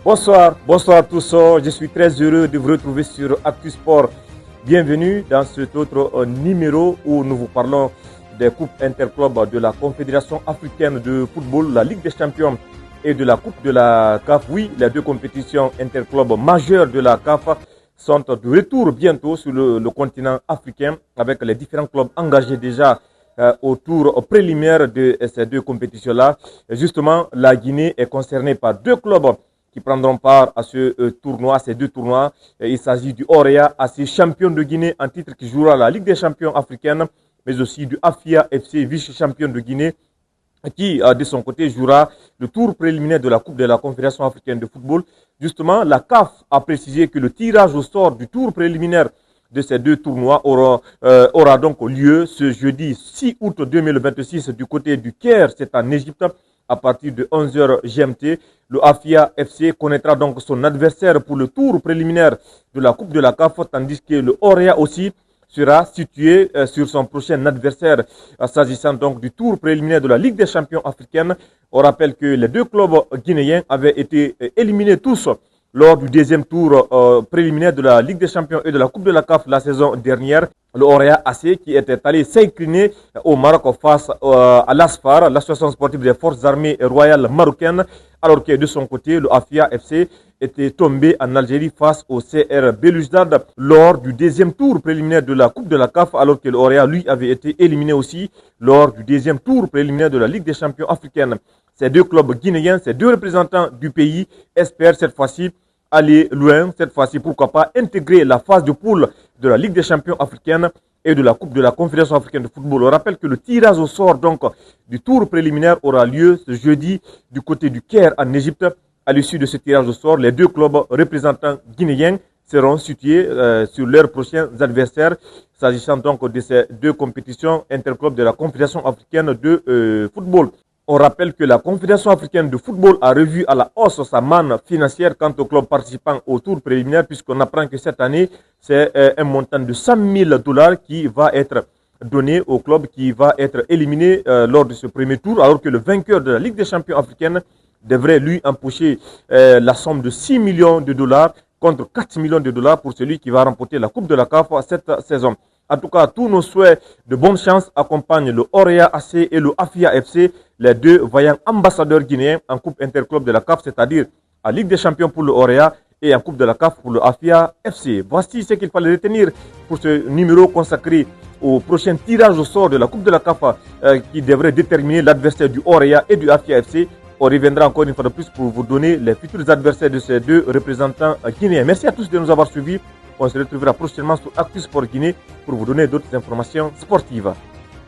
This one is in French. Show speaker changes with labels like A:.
A: Bonsoir à tous. Je suis très heureux de vous retrouver sur Actu Sport. Bienvenue dans cet autre numéro où nous vous parlons des coupes interclubs de la Confédération africaine de football, la Ligue des champions et de la Coupe de la CAF. Oui, les deux compétitions interclubs majeures de la CAF sont de retour bientôt sur le continent africain avec les différents clubs engagés déjà au tour préliminaire de ces deux compétitions-là. Justement, la Guinée est concernée par deux clubs qui prendront part à ce tournoi, ces deux tournois. Il s'agit du Orea, AC champion de Guinée en titre qui jouera la Ligue des champions africaine, mais aussi du Afia FC, vice-champion de Guinée, qui de son côté jouera le tour préliminaire de la Coupe de la Confédération africaine de football. Justement, la CAF a précisé que le tirage au sort du tour préliminaire de ces deux tournois aura donc lieu ce jeudi 6 août 2026 du côté du Caire, c'est en Égypte, à partir de 11h GMT. Le Afia FC connaîtra donc son adversaire pour le tour préliminaire de la Coupe de la CAF, tandis que le Orea aussi sera situé sur son prochain adversaire. S'agissant donc du tour préliminaire de la Ligue des champions africaine, on rappelle que les deux clubs guinéens avaient été éliminés tous lors du deuxième tour préliminaire de la Ligue des champions et de la Coupe de la CAF la saison dernière. Le Orea AC qui était allé s'incliner au Maroc face à l'ASFAR, l'association sportive des forces armées royales marocaines, alors que de son côté, le Afia FC était tombé en Algérie face au CR Belouizdad lors du deuxième tour préliminaire de la Coupe de la CAF, alors que le Orea, lui, avait été éliminé aussi lors du deuxième tour préliminaire de la Ligue des champions africaine. Ces deux clubs guinéens, ces deux représentants du pays espèrent cette fois-ci aller loin, cette fois-ci, pourquoi pas, intégrer la phase de poule de la Ligue des champions africaine et de la Coupe de la Confédération africaine de football. On rappelle que le tirage au sort donc du tour préliminaire aura lieu ce jeudi du côté du Caire en Égypte. À l'issue de ce tirage au sort, les deux clubs représentants guinéens seront situés sur leurs prochains adversaires, s'agissant donc de ces deux compétitions interclubs de la Confédération africaine de football. On rappelle que la Confédération africaine de football a revu à la hausse sa manne financière quant aux clubs participants au tour préliminaire, puisqu'on apprend que cette année, c'est un montant de $100 000 qui va être donné au club qui va être éliminé lors de ce premier tour, alors que le vainqueur de la Ligue des champions africaine devrait lui empocher la somme de $6 millions contre $4 millions pour celui qui va remporter la Coupe de la CAF cette saison. En tout cas, tous nos souhaits de bonne chance accompagnent le Orea AC et le Afia FC, les deux vaillants ambassadeurs guinéens en Coupe interclub de la CAF, c'est-à-dire en Ligue des champions pour le Orea et en Coupe de la CAF pour le Afia FC. Voici ce qu'il fallait retenir pour ce numéro consacré au prochain tirage au sort de la Coupe de la CAF qui devrait déterminer l'adversaire du Orea et du Afia FC. On reviendra encore une fois de plus pour vous donner les futurs adversaires de ces deux représentants guinéens. Merci à tous de nous avoir suivis. On se retrouvera prochainement sur Actu Sport Guinée pour vous donner d'autres informations sportives.